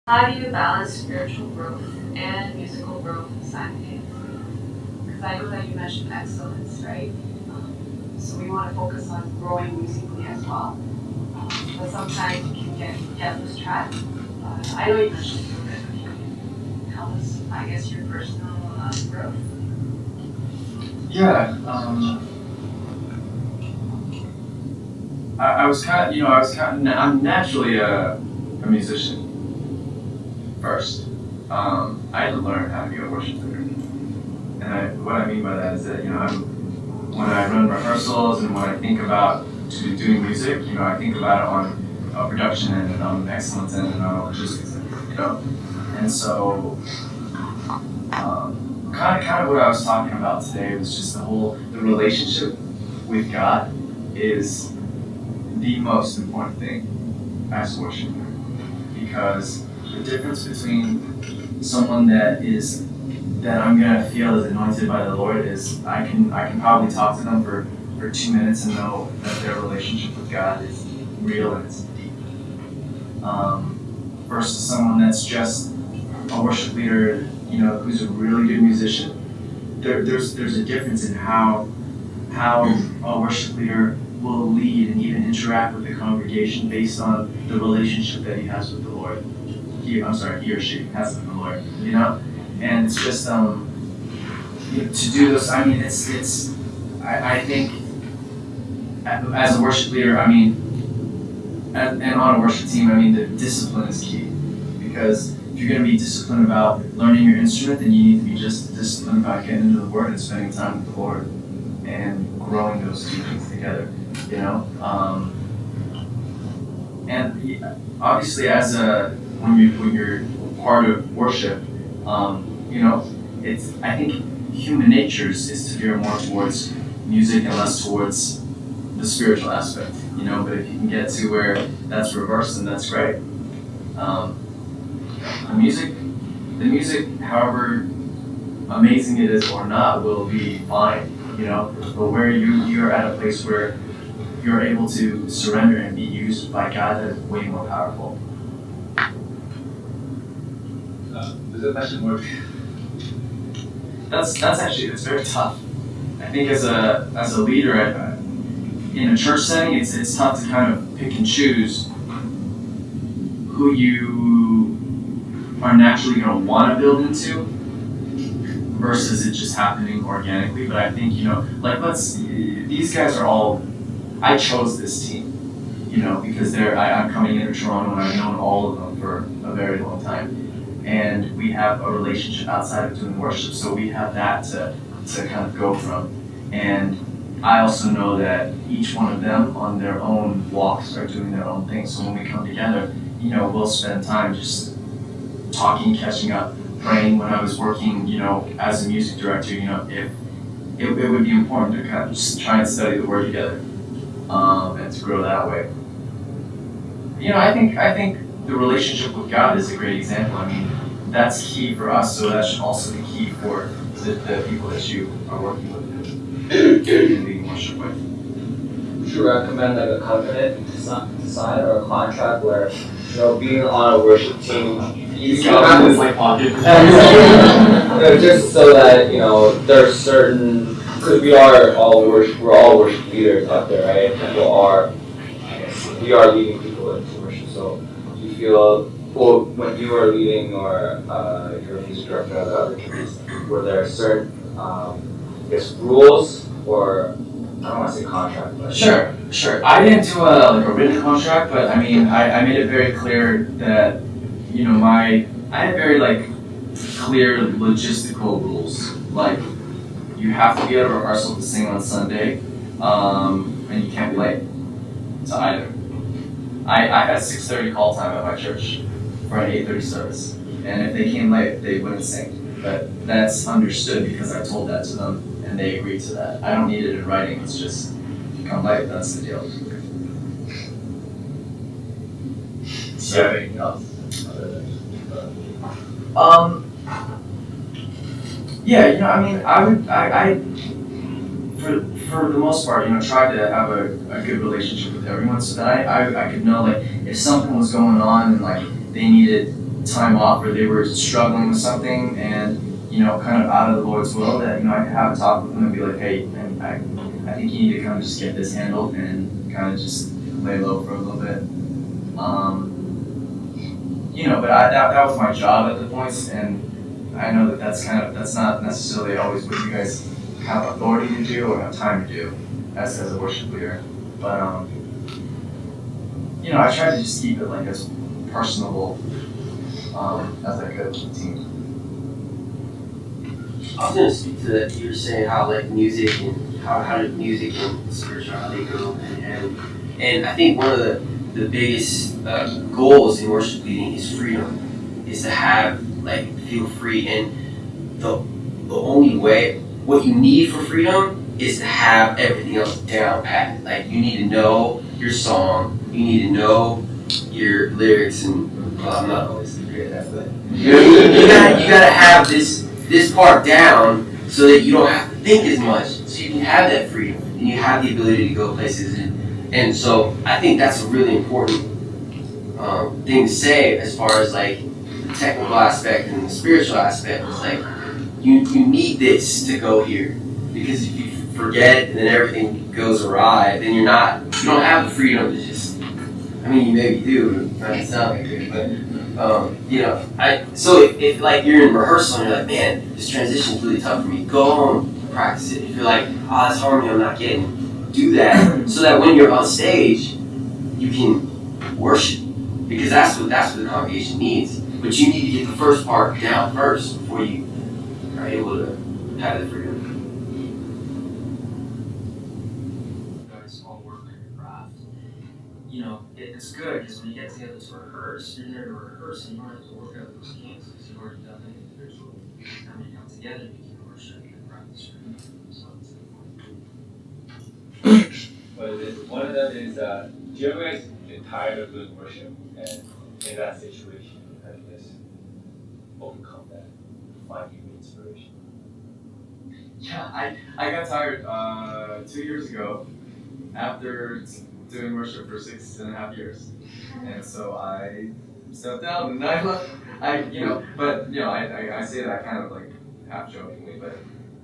How do you balance spiritual growth and musical growth simultaneously? Because I know that you mentioned excellence, right? So we want to focus on growing musically as well. But sometimes you can get loose track. I know you mentioned you but can you tell us, I guess, your personal growth? Yeah, I was kind of, I'm naturally a musician first. I had to learn how to be a worship leader. And what I mean by that is that, when I run rehearsals and when I think about doing music, I think about it on production and on excellence and on logistics, And so, kind of what I was talking about today was just the relationship with God is the most important thing as a worshiper, because the difference between someone that I'm gonna feel is anointed by the Lord is I can probably talk to them for 2 minutes and know that their relationship with God is real and it's deep. Versus someone that's just a worship leader, who's a really good musician. There's a difference in how a worship leader will lead and even interact with the congregation based on the relationship that he has with the Lord. He or she has with the Lord. And it's just to do this. I mean, it's. I think as a worship leader, I mean, and on a worship team, I mean, the discipline is key, because if you're going to be disciplined about learning your instrument, then you need to be just disciplined about getting into the Word and spending time with the Lord and growing those two things together. You know, and obviously, when you're part of worship, it's I think human nature is to veer more towards music and less towards the spiritual aspect. But if you can get to where that's reversed, then that's great. Um, the music, however amazing it is or not, will be fine. But where you're at a place where you're able to surrender and be used by God, that is way more powerful. Is that question more? That's actually it's very tough. I think as a leader in a church setting, it's tough to kind of pick and choose who you are naturally going to want to build into versus it just happening organically. But I think these guys are all. I chose this team, because I'm coming into Toronto and I've known all of them for a very long time, and we have a relationship outside of doing worship, so we have that to kind of go from. And I also know that each one of them on their own walks are doing their own thing. So when we come together, we'll spend time just talking, catching up, praying. When I was working, as a music director, if it would be important to kind of just try and study the word together, and to grow that way. I think the relationship with God is a great example. I mean, that's key for us, so that should also be key for the people that you are working with and leading worship with. Would you recommend like a covenant to sign or a contract where, being on a worship team, you God is like pocket. just so that there's certain, because we're all worship leaders out there, right? We are leading people into worship. So do you feel, well, when you were leading or you're a music director of the other teams, were there certain rules, or I don't want to say contract, but Sure. I didn't do a written contract, but I mean, I made it very clear that I had very clear logistical rules. Like, you have to be at a rehearsal to sing on Sunday, and you can't be late to either. I had 6:30 call time at my church for an 8:30 service, and if they came late, they wouldn't sing. But that's understood because I told that to them, and they agreed to that. I don't need it in writing. It's just, if you come late, that's the deal. So, Anything else? Yeah, I mean, I for the most part, try to have a good relationship with everyone, so that I could know, if something was going on and they needed time off where they were struggling with something and, kind of out of the Lord's will, that, I could have a talk with them and be like, hey, man, I think you need to kind of just get this handled and kind of just lay low for a little bit. But that was my job at the points, and I know that that's not necessarily always what you guys have authority to do or have time to do as a worship leader. But I try to just keep it like as personable as I could with the team. I was gonna speak to that. You were saying how like music and how did music and spirituality go hand in hand, and I think one of the biggest goals in worship leading is freedom, is to feel free, and the only way, what you need for freedom is to have everything else down pat. Like you need to know your song, you need to know your lyrics, and well, I'm not always great at that, but you gotta have this part down so that you don't have to think as much, so you can have that freedom and you have the ability to go places. And so I think that's a really important thing to say as far as like the technical aspect and the spiritual aspect. It's like you need this to go here, because if you forget and then everything goes awry, then you don't have the freedom to just, I mean, you maybe do, it doesn't sound like it, but so if like you're in rehearsal and you're like, man, this transition is really tough for me, go home, practice it. If you're like, oh, that's harmony I'm not getting, do that so that when you're on stage, you can worship, because that's what the congregation needs. But you need to get the first part down first before you are able to have the freedom. Guys all work on your craft. It's good because when you get together to rehearse, you're there to rehearse and you don't have to work out those kinks because you've already done it individually. And when you come together, you can worship and practice your craft. So it's important. One of them is, do you ever guys get tired of doing worship, and in that situation, you kind of just overcome that, find new inspiration? Yeah, I got tired 2 years ago after doing worship for 6.5 years, and so I stepped down and I left. I say that kind of like half jokingly, but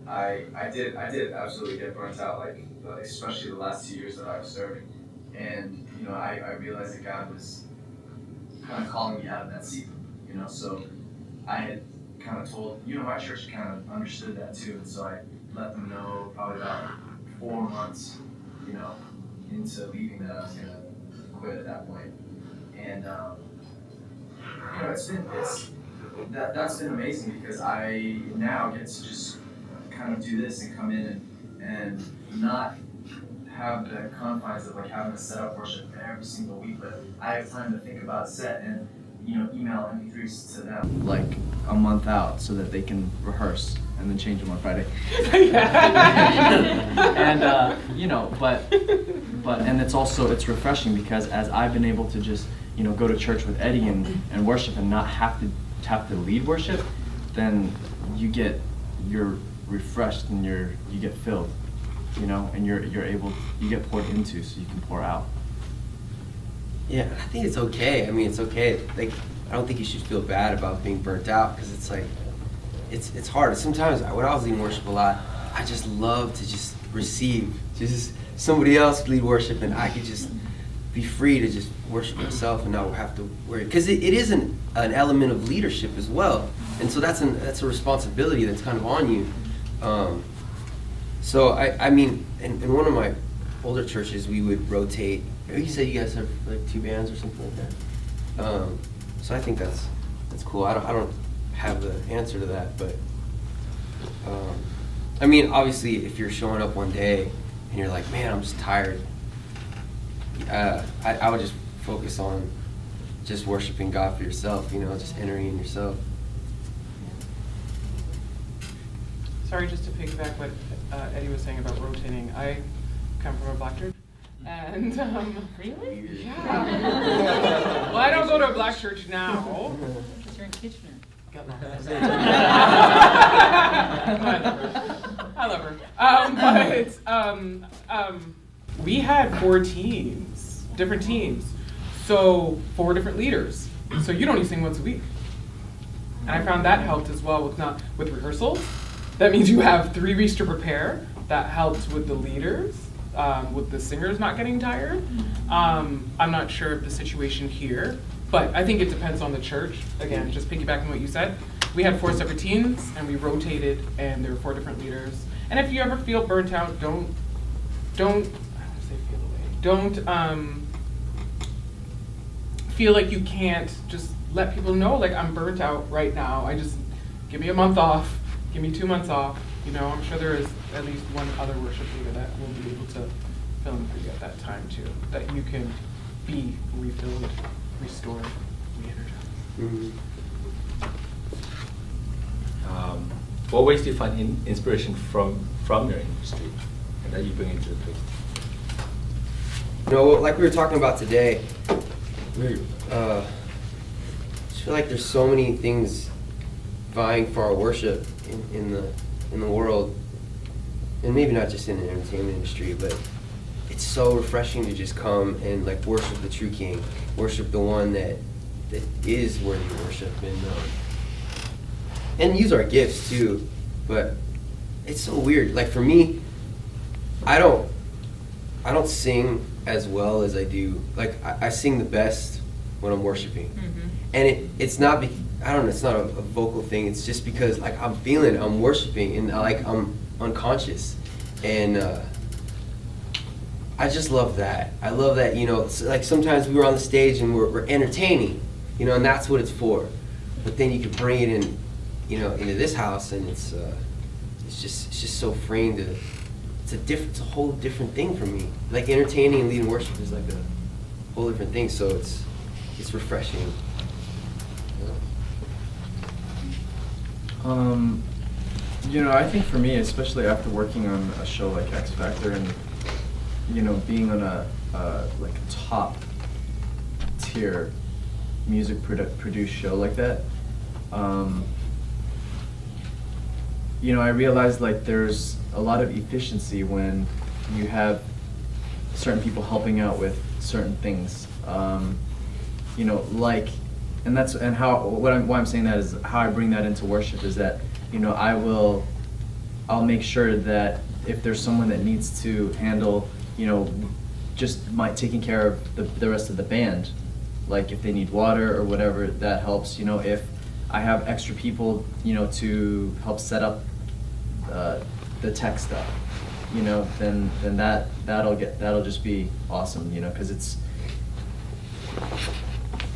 I did absolutely get burnt out, like especially the last 2 years that I was serving, and I realized that God was kind of calling me out of that seat, so I had kind of told, my church kind of understood that too, and so I let them know probably about 4 months, into leaving that I was gonna quit at that point. And that's been amazing, because I now get to just kind of do this and come in and not have the confines of like having to set up worship every single week, but I have time to think about a set and email MP3s to them like a month out so that they can rehearse and then change them on Friday. And it's refreshing, because as I've been able to just go to church with Eddie and worship and not have to lead worship, then you're refreshed and you get filled, and you get poured into, so you can pour out. Yeah, I think it's okay. I mean, it's okay. Like, I don't think you should feel bad about being burnt out, because it's like, it's hard. Sometimes when I was leading worship a lot, I just love to just receive, just somebody else lead worship, and I could just be free to just worship myself and not have to worry. Because it is an element of leadership as well, and so that's a responsibility that's kind of on you. So I mean, in one of my older churches, we would rotate. You said you guys have like 2 bands or something like that. So I think that's cool. I don't have the answer to that, but I mean, obviously, if you're showing up one day and you're like, man, I'm just tired, I would just focus on just worshiping God for yourself. Just entering in yourself. Sorry, just to piggyback what Eddie was saying about rotating. I come from a black church, and Really? yeah. Well, I don't go to a black church now. Because you're in Kitchener. I love her. We had 4 teams, different teams. So 4 different leaders. So you'd only sing once a week. And I found that helped as well with rehearsals. That means you have 3 weeks to prepare. That helps with the leaders, with the singers not getting tired. I'm not sure of the situation here, but I think it depends on the church. Again, just piggybacking what you said. We had 4 separate teams, and we rotated, and there were 4 different leaders. And if you ever feel burnt out, don't, I don't say feel away. Don't feel like you can't just let people know, like, I'm burnt out right now. Give me a month off, give me 2 months off. You know, I'm sure there is at least one other worship leader that will be able to fill in for you at that time too, that you can be refilled, restored, re-energized. What ways do you find inspiration from your industry and that you bring into the place? You know, like we were talking about today, I just feel like there's so many things vying for our worship in the world, and maybe not just in the entertainment industry, but it's so refreshing to just come and like worship the true King, worship the one that is worthy of worship, and use our gifts too. But it's so weird. Like for me, I don't sing as well as I do. Like I sing the best when I'm worshiping, and it's not. I don't know. It's not a vocal thing. It's just because like I'm feeling it. I'm worshiping, and like I'm unconscious, and I just love that. I love that. You know, like sometimes we were on the stage and we're entertaining, you know, and that's what it's for. But then you can bring it in, you know, into this house, and it's just so freeing to. It's a whole different thing for me. Like entertaining and leading worship is like a whole different thing. So it's refreshing. You know, I think for me, especially after working on a show like X Factor and, you know, being on a like a top tier music produced show like that, you know, I realized like there's a lot of efficiency when you have certain people helping out with certain things, you know, like, and why I'm saying that is how I bring that into worship is that, you know, I'll make sure that if there's someone that needs to handle, you know, just taking care of the rest of the band, like if they need water or whatever, that helps. You know, if I have extra people, you know, to help set up the tech stuff, you know, then that'll just be awesome, you know, because it's,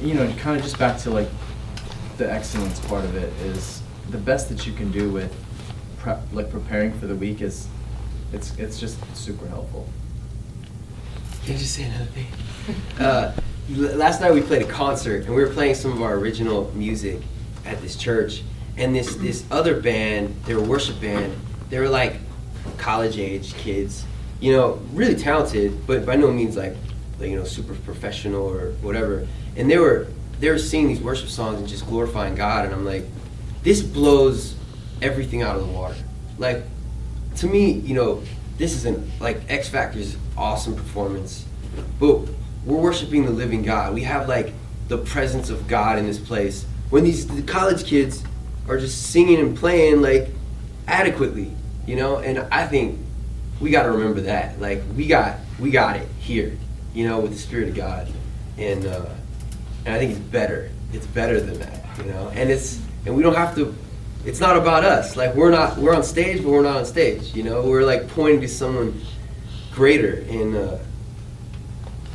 you know, kind of just back to like the excellence part of it is the best that you can do with preparing for the week is it's just super helpful. Can I just say another thing? Last night we played a concert and we were playing some of our original music at this church, and this other band, they were a worship band, they were like college age kids, you know, really talented, but by no means like you know, super professional or whatever. And they were singing these worship songs and just glorifying God, and I'm like, this blows everything out of the water. Like, to me, you know, this isn't like X Factor's awesome performance, but we're worshiping the living God. We have like the presence of God in this place. When the college kids are just singing and playing like adequately, you know, and I think we got to remember that. Like we got it here, you know, with the Spirit of God, and I think it's better. It's better than that, you know, and we don't have to. It's not about us. Like we're on stage, but we're not on stage. You know, we're like pointing to someone greater, and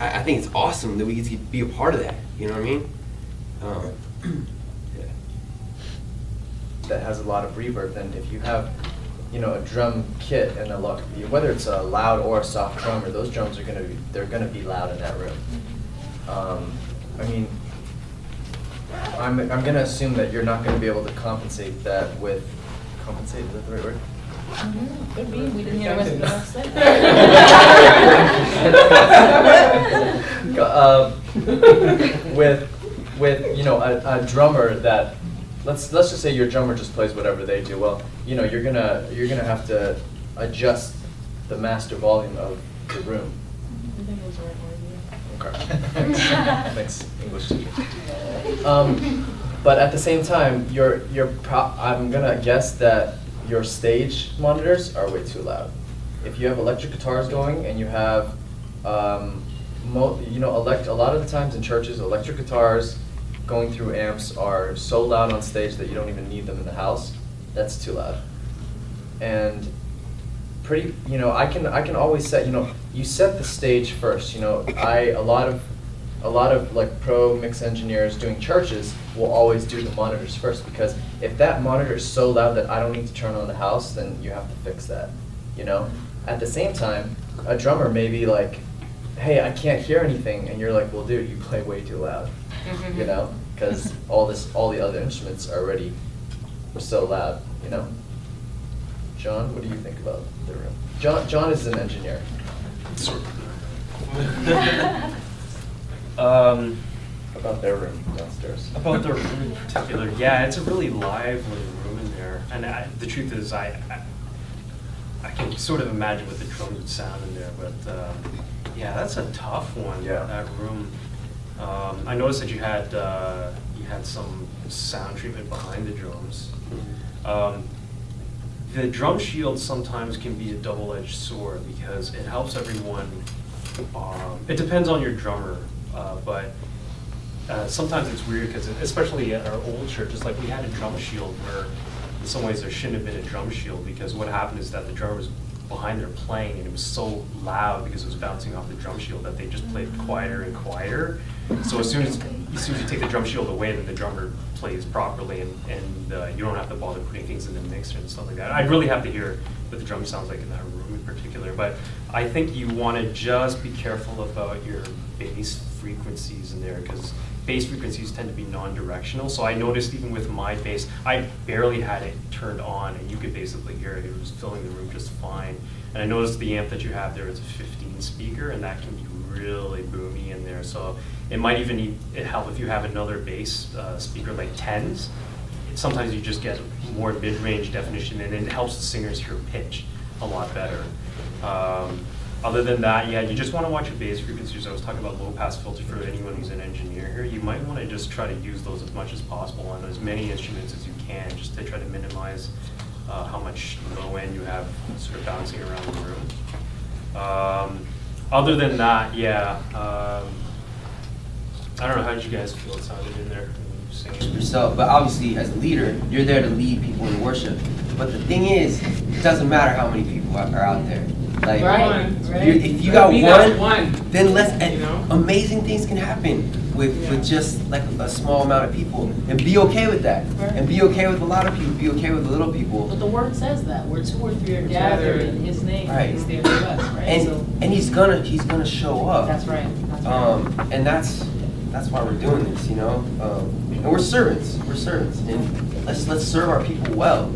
I think it's awesome that we get to be a part of that. You know what I mean? Yeah. That has a lot of reverb. And if you have, you know, a drum kit and whether it's a loud or a soft drummer, those drums are gonna be loud in that room. I mean, I'm gonna assume that you're not gonna be able to compensate that with compensate. Is that the right word? Could be. We didn't hear what else said. With you know a drummer that let's just say your drummer just plays whatever they do. Well, you know you're gonna have to adjust the master volume of the room. I think it was the right word. Okay. Thanks, English teacher. But at the same time, I'm gonna guess that your stage monitors are way too loud. If you have electric guitars going and you have, a lot of the times in churches, electric guitars going through amps are so loud on stage that you don't even need them in the house. That's too loud. And I can always set, you set the stage first. A lot of like pro mix engineers doing churches will always do the monitors first, because if that monitor is so loud that I don't need to turn on the house, then you have to fix that, At the same time, a drummer may be like, hey, I can't hear anything, and you're like, well, dude, you play way too loud, because all the other instruments are already so loud, John, what do you think about the room? John is an engineer. About their room downstairs. About the room in particular, yeah, it's a really lively room in there. And the truth is, I can sort of imagine what the drums would sound in there, but yeah, that's a tough one. Yeah. That room. I noticed that you had some sound treatment behind the drums. The drum shield sometimes can be a double-edged sword because it helps everyone. It depends on your drummer, but sometimes it's weird because, especially at our old churches, like we had a drum shield where in some ways there shouldn't have been a drum shield, because what happened is that the drummer was behind there playing and it was so loud because it was bouncing off the drum shield that they just played quieter and quieter. So as soon as you take the drum shield away, then the drummer plays properly, and you don't have to bother putting things in the mixer and stuff like that. I'd really have to hear what the drum sounds like in that room in particular, but I think you want to just be careful about your bass frequencies in there, because bass frequencies tend to be non-directional. So I noticed even with my bass, I barely had it turned on, and you could basically hear it. It was filling the room just fine. And I noticed the amp that you have there is a 15 speaker, and that can be really boomy in there. So it might even help if you have another bass speaker like 10s. Sometimes you just get more mid-range definition, and it helps the singers hear pitch a lot better. Other than that, yeah, you just want to watch your bass frequencies. I was talking about low-pass filter for anyone who's an engineer here. You might want to just try to use those as much as possible on as many instruments as you can, just to try to minimize how much low end you have sort of bouncing around the room. Other than that, yeah, I don't know, how did you guys feel it sounded in there? Singing? Yourself, but obviously as a leader, you're there to lead people in worship. But the thing is, it doesn't matter how many people are out there. Like, Right. if you got one, then know? amazing things can happen with just like a small amount of people, and be okay with that, Right. and be okay with a lot of people, be okay with the little people. But the word says that, where 2 or 3 are gathered in his name, Right. he's there with us, right? So And he's gonna show up. that's right. That's right. And that's why we're doing this, and we're servants, and let's serve our people well.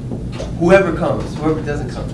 Whoever comes, whoever doesn't come,